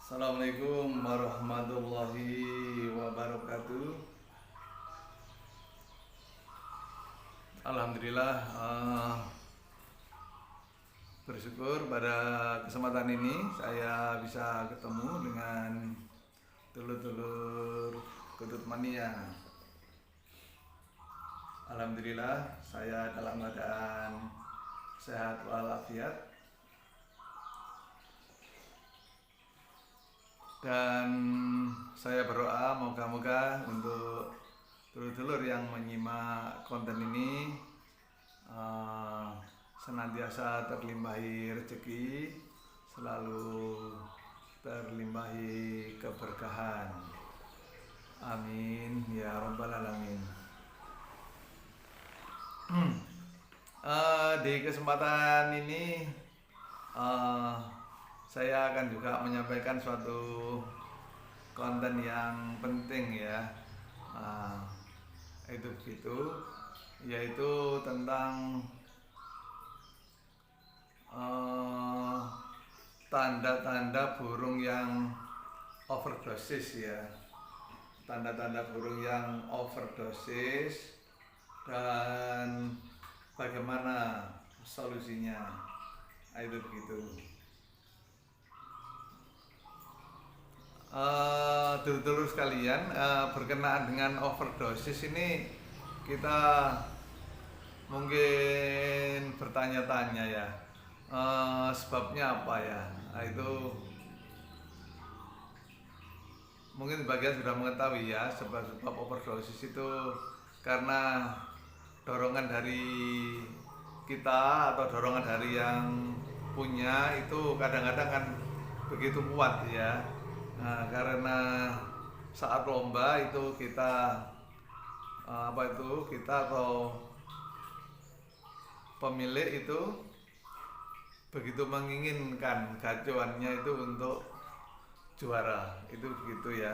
Assalamualaikum warahmatullahi wabarakatuh. Alhamdulillah, bersyukur pada kesempatan ini saya bisa ketemu dengan dulur-dulur Kutut Mania. Alhamdulillah saya dalam keadaan sehat walafiat, dan saya berdoa moga-moga untuk dulur-dulur yang menyimak konten ini senantiasa terlimpahi rezeki, selalu terlimpahi keberkahan. Amin ya rabbal alamin. Di kesempatan ini saya akan juga menyampaikan suatu konten yang penting ya. Itu begitu, yaitu tentang tanda-tanda burung yang overdosis ya. Tanda-tanda burung yang overdosis dan bagaimana solusinya. Itu begitu. Dulur-dulur sekalian, berkenaan dengan overdosis ini kita mungkin bertanya-tanya ya, sebabnya apa ya. Itu mungkin bagian sudah mengetahui ya, sebab-sebab overdosis itu karena dorongan dari kita atau dorongan dari yang punya itu kadang-kadang kan begitu kuat ya. Karena saat lomba itu kita kita atau pemilik itu begitu menginginkan gacuannya itu untuk juara, itu begitu ya,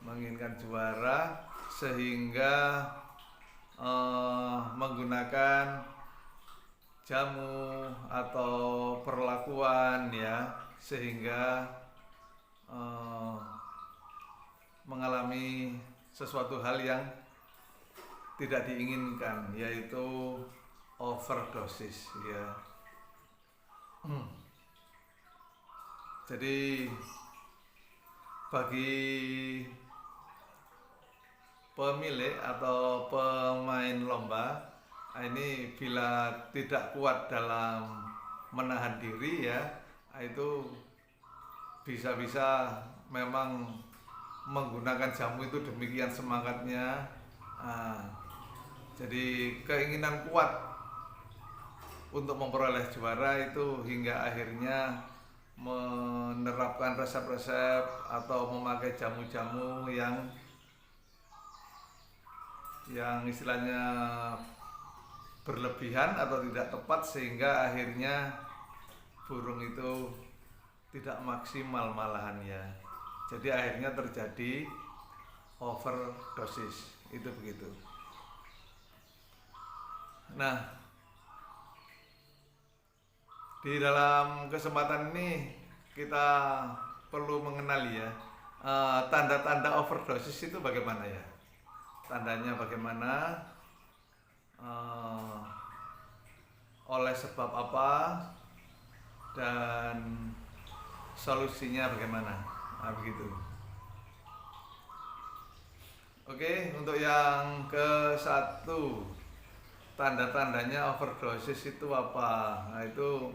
menginginkan juara sehingga menggunakan jamu atau perlakuan ya, sehingga mengalami sesuatu hal yang tidak diinginkan, yaitu overdosis ya. Jadi bagi pemilik atau pemain lomba ini bila tidak kuat dalam menahan diri ya, itu bisa-bisa memang menggunakan jamu itu demikian semangatnya. Jadi keinginan kuat untuk memperoleh juara itu hingga akhirnya menerapkan resep-resep atau memakai jamu-jamu yang istilahnya berlebihan atau tidak tepat, sehingga akhirnya burung itu tidak maksimal malahan ya. Jadi akhirnya terjadi overdosis, itu begitu. Nah, di dalam kesempatan ini kita perlu mengenali ya, tanda-tanda overdosis itu bagaimana ya. Tandanya bagaimana, oleh sebab apa, dan solusinya bagaimana. Begitu. Oke, untuk yang ke-1, tanda-tandanya overdosis itu apa? Itu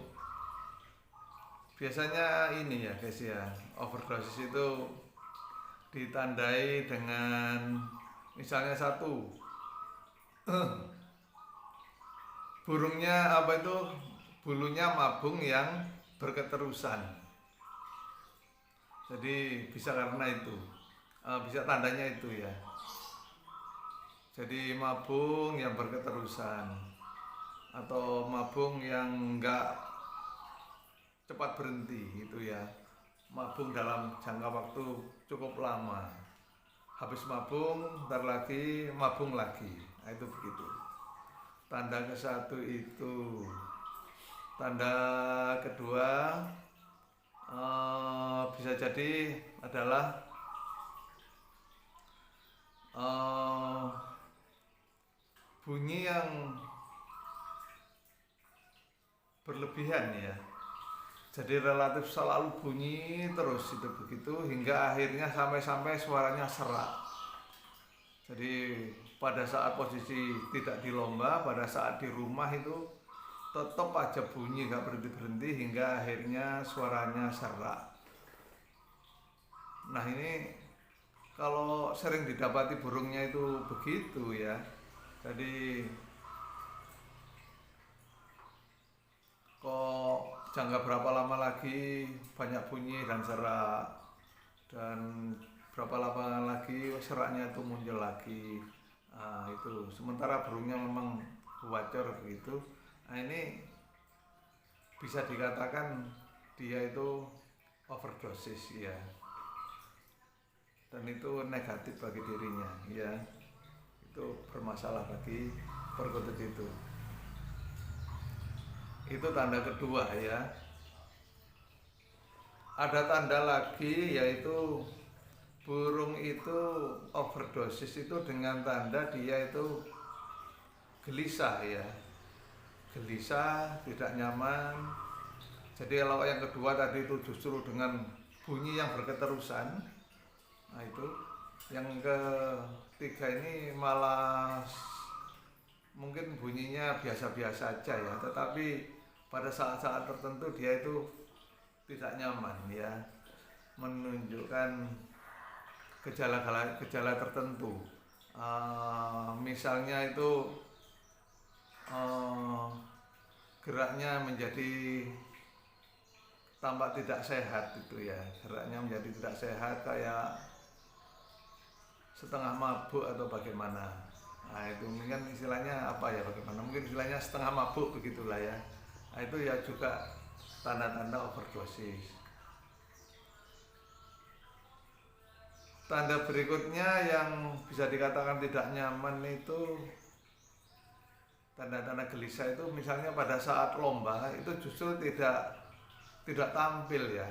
biasanya ini ya guys ya, overdosis itu ditandai dengan misalnya satu, burungnya bulunya mabung yang berketerusan. Jadi bisa karena itu, bisa tandanya itu ya. Jadi mabung yang berketerusan atau mabung yang enggak cepat berhenti itu ya. Mabung dalam jangka waktu cukup lama. Habis mabung, ntar lagi mabung lagi. Itu begitu. Tanda ke-1 itu. Tanda kedua, bisa bisa jadi adalah bunyi yang berlebihan ya. Jadi relatif selalu bunyi terus itu begitu hingga akhirnya sampai suaranya serak. Jadi pada saat posisi tidak di lomba, pada saat di rumah itu tetap aja bunyi gak berhenti-berhenti hingga akhirnya suaranya serak. Nah ini kalau sering didapati burungnya itu begitu ya. Jadi kok jangka berapa lama lagi banyak bunyi dan serak, dan berapa lama lagi seraknya itu muncul lagi. Nah, itu sementara burungnya memang wacor begitu. Nah ini bisa dikatakan dia itu overdosis ya, dan itu negatif bagi dirinya ya, itu bermasalah bagi perkutut itu tanda kedua ya. Ada tanda lagi yaitu burung itu overdosis itu dengan tanda dia itu gelisah ya, gelisah, tidak nyaman. Jadi kalau yang kedua tadi itu justru dengan bunyi yang berketerusan. Nah itu yang ketiga ini malah mungkin bunyinya biasa-biasa aja ya, tetapi pada saat-saat tertentu dia itu tidak nyaman ya, menunjukkan gejala tertentu. Misalnya itu geraknya menjadi tampak tidak sehat itu ya, geraknya menjadi tidak sehat kayak setengah mabuk atau bagaimana. Nah itu mungkin istilahnya apa ya, bagaimana, mungkin istilahnya setengah mabuk begitulah ya. Nah itu ya juga tanda-tanda overdosis. Tanda berikutnya yang bisa dikatakan tidak nyaman itu tanda-tanda gelisah itu misalnya pada saat lomba itu justru tidak tampil ya,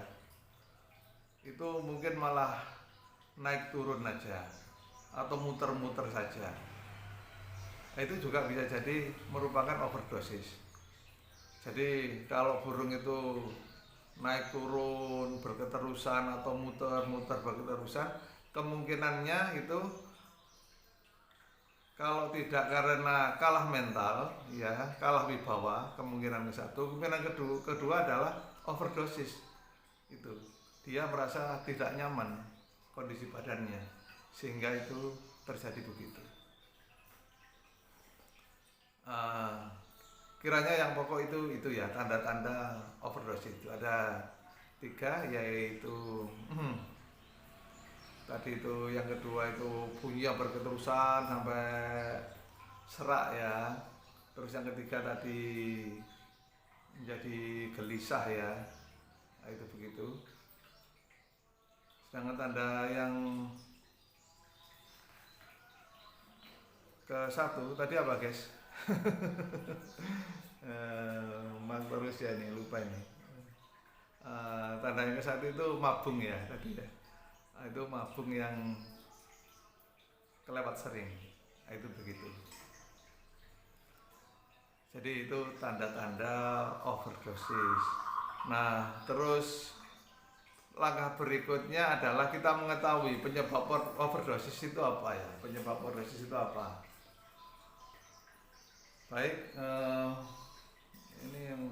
itu mungkin malah naik turun aja atau muter-muter saja. Itu juga bisa jadi merupakan overdosis. Jadi kalau burung itu naik turun berketerusan atau muter-muter berketerusan, kemungkinannya itu kalau tidak karena kalah mental ya, kalah wibawa, kemungkinan satu. Kemungkinan kedua adalah overdosis. Itu dia merasa tidak nyaman kondisi badannya sehingga itu terjadi begitu. Kiranya yang pokok itu ya tanda-tanda overdosis itu ada 3, yaitu tadi itu yang kedua itu bunyi yang berketerusan sampai serak ya, terus yang ketiga tadi menjadi gelisah ya. Nah, itu begitu. Sedangkan tanda yang ke-1 tadi apa guys? Mas terus ya nih, lupa ini. Tanda yang ke-1 itu mabung ya tadi ya. Itu mabung yang kelewat sering. Itu begitu. Jadi itu tanda-tanda overdosis. Nah terus langkah berikutnya adalah kita mengetahui penyebab overdosis itu apa ya. Penyebab overdosis itu apa? Baik, ini yang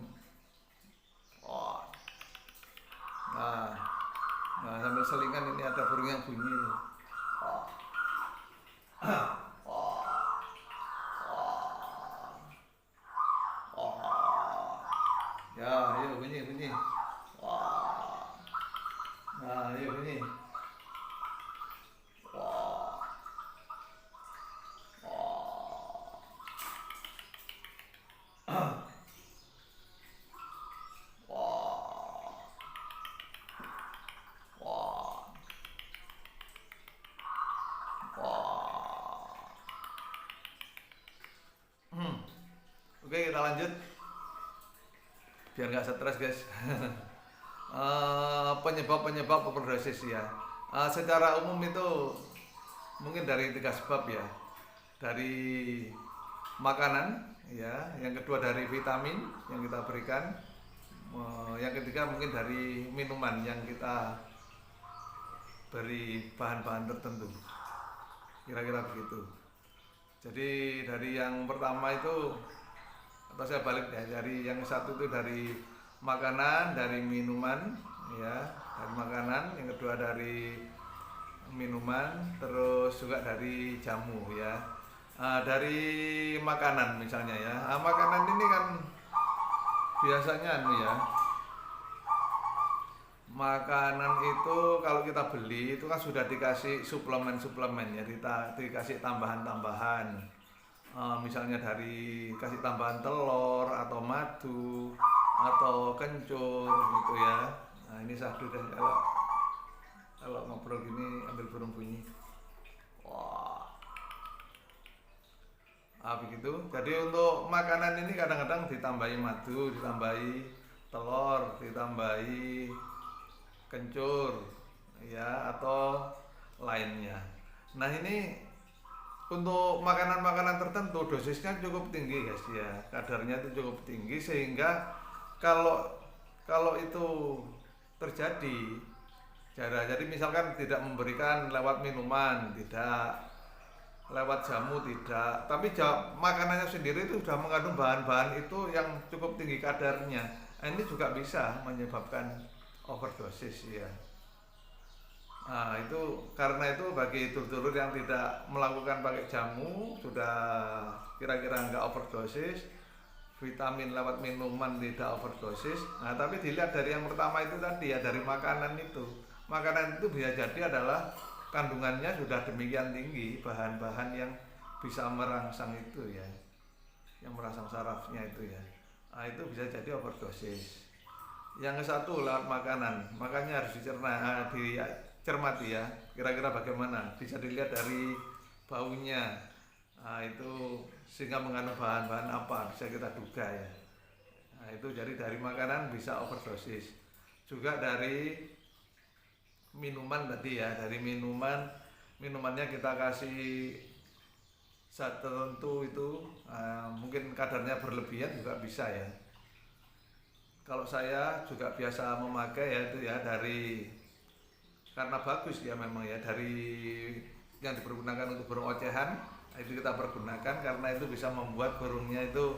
nah sambil selingan ini ada burung yang bunyi ini. Ya, ayo bunyi. Nah, ayo bunyi. Oke, kita lanjut biar nggak stres guys. penyebab overdosis ya. Secara umum itu mungkin dari 3 sebab ya. Dari makanan ya, yang kedua dari vitamin yang kita berikan, yang ketiga mungkin dari minuman yang kita beri bahan-bahan tertentu, kira-kira begitu. Jadi dari yang pertama itu, atau saya balik ya, dari yang satu itu dari makanan, dari minuman ya, dari makanan, yang kedua dari minuman, terus juga dari jamu ya. Dari makanan misalnya ya, makanan ini kan biasanya ya, makanan itu kalau kita beli itu kan sudah dikasih suplemen-suplemen ya, dikasih tambahan-tambahan. Misalnya dari kasih tambahan telur atau madu atau kencur gitu ya. Nah ini sahdu deh, kalau ngobrol gini ambil burung bunyi. Wah, begitu. Jadi untuk makanan ini kadang-kadang ditambahi madu, ditambahi telur, ditambahi kencur ya, atau lainnya. Nah ini untuk makanan-makanan tertentu dosisnya cukup tinggi guys ya, kadarnya itu cukup tinggi, sehingga kalau itu terjadi, jadi misalkan tidak memberikan lewat minuman, tidak lewat jamu, tidak, tapi makanannya sendiri itu sudah mengandung bahan-bahan itu yang cukup tinggi kadarnya. Ini juga bisa menyebabkan overdosis ya. Nah itu, karena itu bagi dulur-dulur yang tidak melakukan pakai jamu, sudah kira-kira nggak overdosis, vitamin lewat minuman tidak overdosis. Nah tapi dilihat dari yang pertama itu tadi ya, dari makanan itu. Makanan itu bisa jadi adalah kandungannya sudah demikian tinggi, bahan-bahan yang bisa merangsang itu ya, yang merangsang sarafnya itu ya. Nah itu bisa jadi overdosis. Yang satu lewat makanan, makanya harus dicermati ya, kira-kira bagaimana. Bisa dilihat dari baunya, nah itu sehingga mengandung bahan-bahan apa, bisa kita duga ya. Nah itu jadi dari makanan bisa overdosis. Juga dari minuman tadi ya, dari minumannya kita kasih zat tertentu itu, mungkin kadarnya berlebihan juga bisa ya. Kalau saya juga biasa memakai ya itu ya, dari, karena bagus ya memang ya, dari yang dipergunakan untuk burung ocehan itu kita pergunakan, karena itu bisa membuat burungnya itu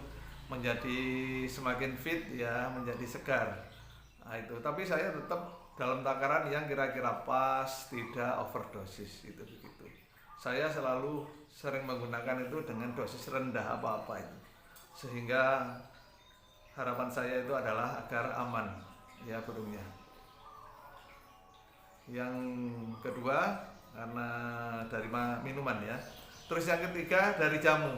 menjadi semakin fit ya, menjadi segar. Nah itu, tapi saya tetap dalam takaran yang kira-kira pas, tidak overdosis itu begitu. Saya selalu sering menggunakan itu dengan dosis rendah apa-apa itu, sehingga harapan saya itu adalah agar aman ya burungnya. Yang kedua karena dari minuman ya. Terus yang ketiga dari jamu.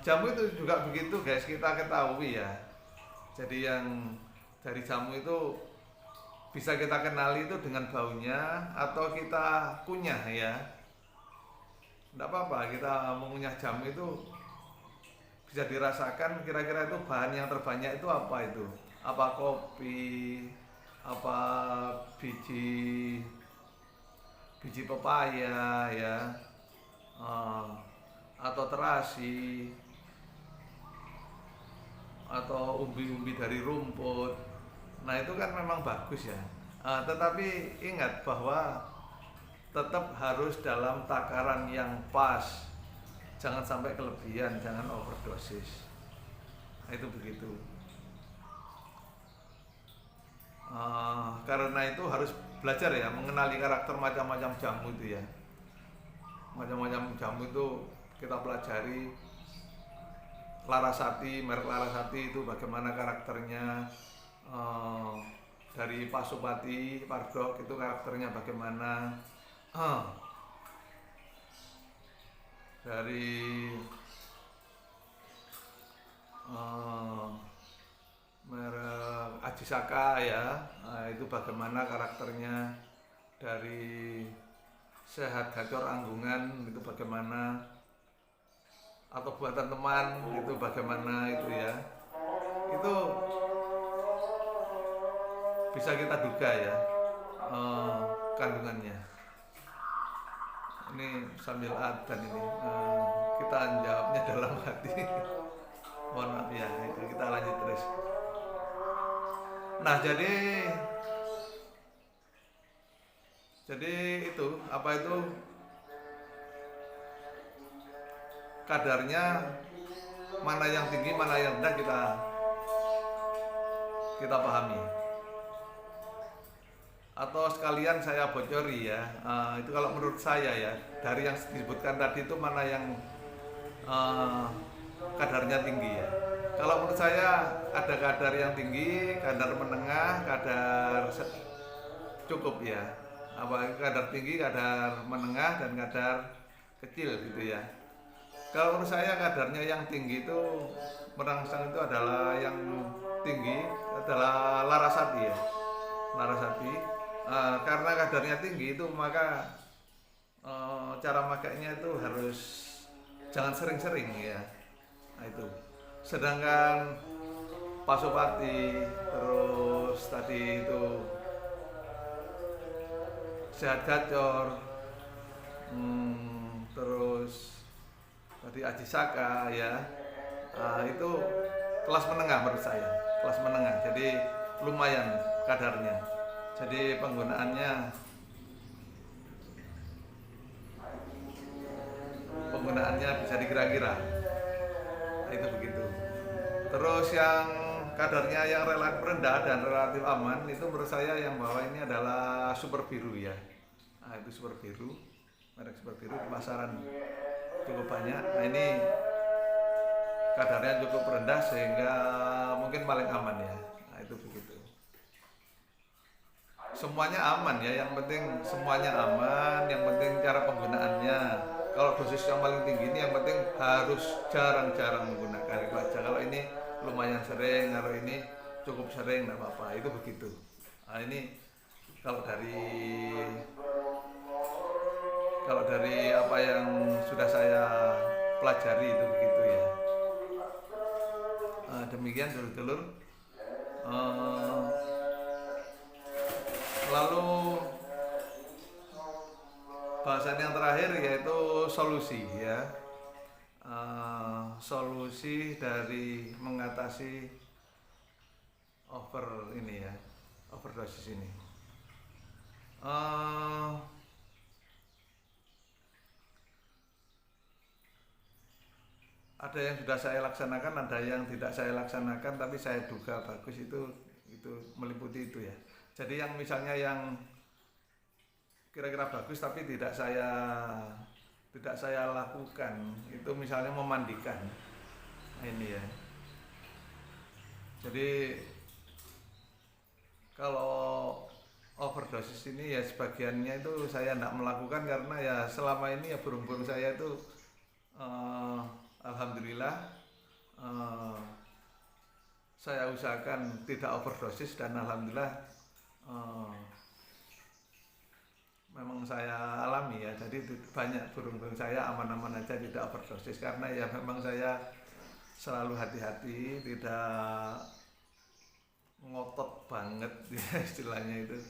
Jamu itu juga begitu guys, kita ketahui ya. Jadi yang dari jamu itu bisa kita kenali itu dengan baunya, atau kita kunyah ya. Tidak apa-apa, kita mengunyah jamu itu bisa dirasakan kira-kira itu bahan yang terbanyak itu apa itu, apa kopi, apa biji pepaya ya, atau terasi, atau umbi-umbi dari rumput. Nah itu kan memang bagus ya, tetapi ingat bahwa tetap harus dalam takaran yang pas. Jangan sampai kelebihan, jangan overdosis. Nah, itu begitu. Karena itu harus belajar ya, mengenali karakter macam-macam jamu itu ya. Macam-macam jamu itu kita pelajari. Larasati, merek Larasati itu bagaimana karakternya. Dari Pasupati, Pardok itu karakternya bagaimana. Dari merek Ajisaka ya, itu bagaimana karakternya. Dari Sehat Gacor Anggungan itu bagaimana, atau Buatan Teman itu bagaimana itu ya. Itu bisa kita duga ya kandungannya. Ini sambil adzan ini kita jawabnya dalam hati. Mohon maaf ya, itu kita lanjut terus. Nah, jadi itu apa itu kadarnya, mana yang tinggi mana yang rendah kita pahami. Atau sekalian saya bocori ya, itu kalau menurut saya ya, dari yang disebutkan tadi itu mana yang kadarnya tinggi ya. Kalau menurut saya ada kadar yang tinggi, kadar menengah, kadar cukup ya. Apa kadar tinggi, kadar menengah, dan kadar kecil gitu ya. Kalau menurut saya kadarnya yang tinggi itu merangsang itu adalah yang tinggi adalah Larasati ya, Larasati. Karena kadarnya tinggi itu maka cara makainya itu harus jangan sering-sering ya. Nah, itu. Sedangkan Pasupati terus tadi itu Sehat Gacor, terus tadi Aji Saka ya, itu kelas menengah menurut saya, kelas menengah. Jadi lumayan kadarnya. Jadi penggunaannya bisa dikira-kira. Nah, itu begitu. Terus yang kadarnya yang relatif rendah dan relatif aman itu menurut saya yang bawah ini adalah super biru ya. Nah, itu super biru, merek super biru di pasaran cukup banyak. Nah, ini kadarnya cukup rendah sehingga mungkin paling aman ya. Nah, itu begitu. Semuanya aman ya, yang penting semuanya aman, yang penting cara penggunaannya. Kalau dosis yang paling tinggi ini yang penting harus jarang-jarang menggunakan itu aja. Kalau ini lumayan sering, kalau ini cukup sering, tidak apa-apa, itu begitu. Nah, ini kalau dari apa yang sudah saya pelajari itu begitu ya. Demikian dulur-dulur. Lalu bahasan yang terakhir yaitu solusi ya, solusi dari mengatasi overdosis ini. Ada yang sudah saya laksanakan, ada yang tidak saya laksanakan, tapi saya duga bagus itu meliputi itu ya. Jadi yang misalnya yang kira-kira bagus tapi tidak saya lakukan, itu misalnya memandikan. Nah, ini ya. Jadi kalau overdosis ini ya sebagiannya itu saya tidak melakukan karena ya selama ini ya burung-burung saya itu alhamdulillah saya usahakan tidak overdosis dan alhamdulillah memang saya alami ya, jadi banyak burung-burung saya aman-aman aja, tidak overdosis karena ya memang saya selalu hati-hati, tidak ngotot banget ya istilahnya itu.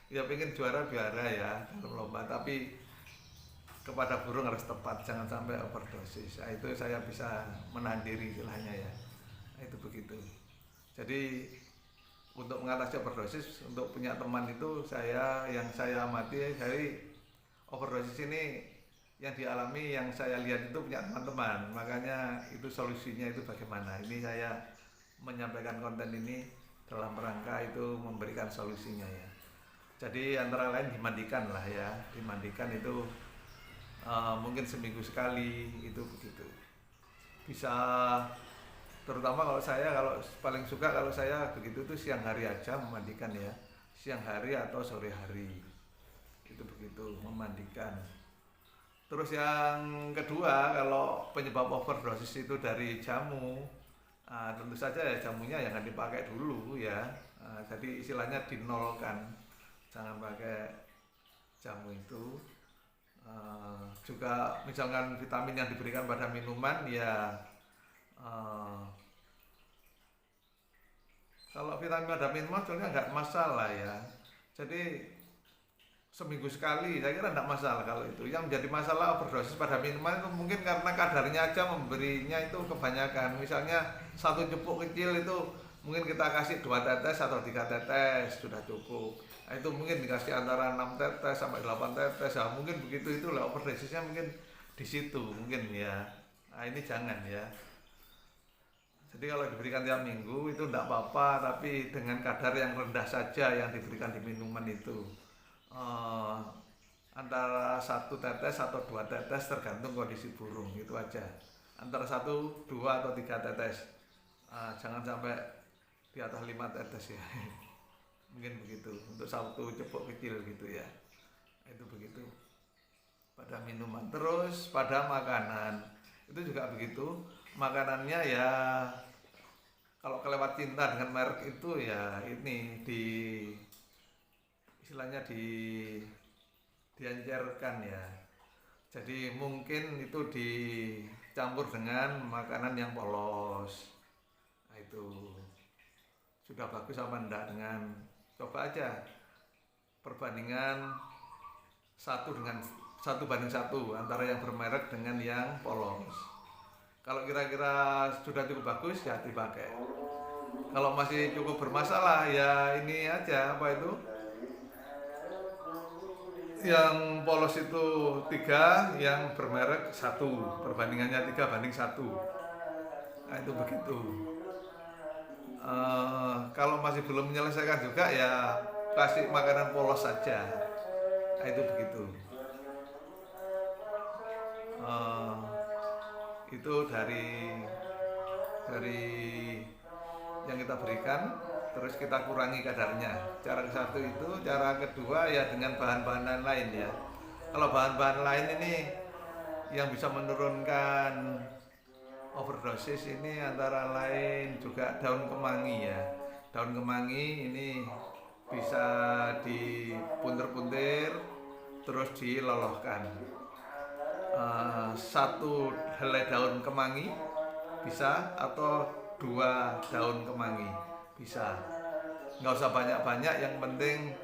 Ya pengen juara ya dalam lomba, tapi kepada burung harus tepat, jangan sampai overdosis. Nah, itu saya bisa menahan diri istilahnya ya. Nah, itu begitu. Jadi untuk mengatasi overdosis, untuk punya teman itu yang saya amati dari overdosis ini yang dialami, yang saya lihat itu punya teman-teman, makanya itu solusinya itu bagaimana. Ini saya menyampaikan konten ini dalam rangka itu memberikan solusinya ya. Jadi antara lain dimandikan lah ya, dimandikan itu mungkin seminggu sekali, itu begitu. Bisa, terutama kalau paling suka kalau saya begitu tuh siang hari aja memandikan ya, siang hari atau sore hari, itu begitu memandikan. Terus yang kedua, kalau penyebab overdosis itu dari jamu, tentu saja ya jamunya jangan dipakai dulu ya. Jadi istilahnya dinolkan, jangan pakai jamu itu. Juga misalkan vitamin yang diberikan pada minuman ya Kalau vitamin pada minuman sebenarnya nggak masalah ya. Jadi seminggu sekali saya kira tidak masalah kalau itu. Yang menjadi masalah overdosis pada minuman itu mungkin karena kadarnya aja memberinya itu kebanyakan. Misalnya satu cupuk kecil itu mungkin kita kasih 2 tetes atau 3 tetes sudah cukup. Nah, itu mungkin dikasih antara 6 tetes sampai 8 tetes. Ya, mungkin begitu itulah overdosisnya mungkin di situ mungkin ya. Nah, ini jangan ya. Jadi kalau diberikan tiap minggu itu tidak apa-apa, tapi dengan kadar yang rendah saja yang diberikan di minuman itu. Eh, Antara 1 tetes atau 2 tetes tergantung kondisi burung itu aja. Antara 1, 2 atau 3 tetes. Jangan sampai di atas 5 tetes ya. Mungkin begitu untuk satu cupuk kecil gitu ya. Itu begitu pada minuman. Terus pada makanan itu juga begitu. Makanannya ya kalau kelewat cinta dengan merek itu ya ini istilahnya dianjurkan ya. Jadi mungkin itu dicampur dengan makanan yang polos. Nah, itu sudah bagus apa enggak, dengan coba aja perbandingan 1 banding 1 antara yang bermerek dengan yang polos. Kalau kira-kira sudah cukup bagus ya dipakai. Kalau masih cukup bermasalah ya ini aja apa itu, yang polos itu 3, yang bermerek 1, perbandingannya 3 banding 1. Nah itu begitu. Kalau masih belum menyelesaikan juga ya kasih makanan polos saja. Nah itu begitu. Itu dari yang kita berikan, terus kita kurangi kadarnya. Cara ke-1 itu, cara kedua ya dengan bahan-bahan lain ya. Kalau bahan-bahan lain ini yang bisa menurunkan overdosis ini antara lain juga daun kemangi ya. Daun kemangi ini bisa dipuntir-puntir terus dilolohkan. 1 helai daun kemangi bisa, atau 2 daun kemangi bisa. Nggak usah banyak-banyak, yang penting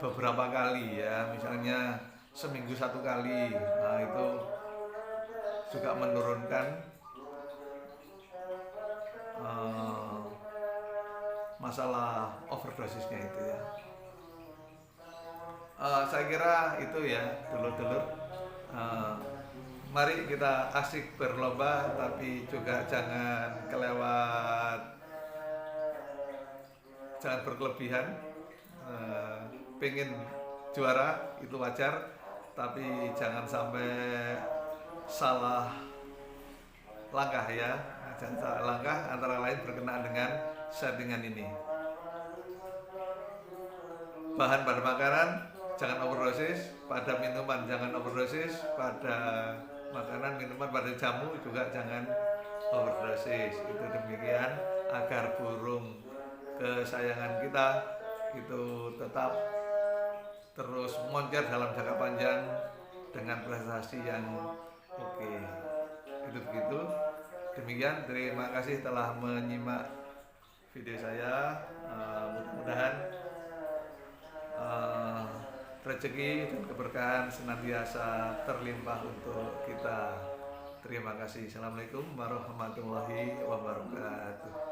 beberapa kali ya, misalnya seminggu 1 kali. Nah itu juga menurunkan masalah overdosisnya itu ya. Saya kira itu ya dulur-dulur. Mari kita asik berlomba, tapi juga jangan jangan berkelebihan. Pengen juara itu wajar, tapi jangan sampai salah langkah ya. Jangan salah langkah, antara lain berkenaan dengan settingan ini. Bahan pada makanan jangan overdosis, pada minuman jangan overdosis, pada makanan, minuman, pada jamu juga jangan overdosis. Itu demikian agar burung kesayangan kita itu tetap terus moncer dalam jangka panjang dengan prestasi yang oke. Itu begitu. Demikian, terima kasih telah menyimak video saya. Mudah-mudahan rezeki dan keberkahan senantiasa terlimpah untuk kita. Terima kasih. Assalamualaikum warahmatullahi wabarakatuh.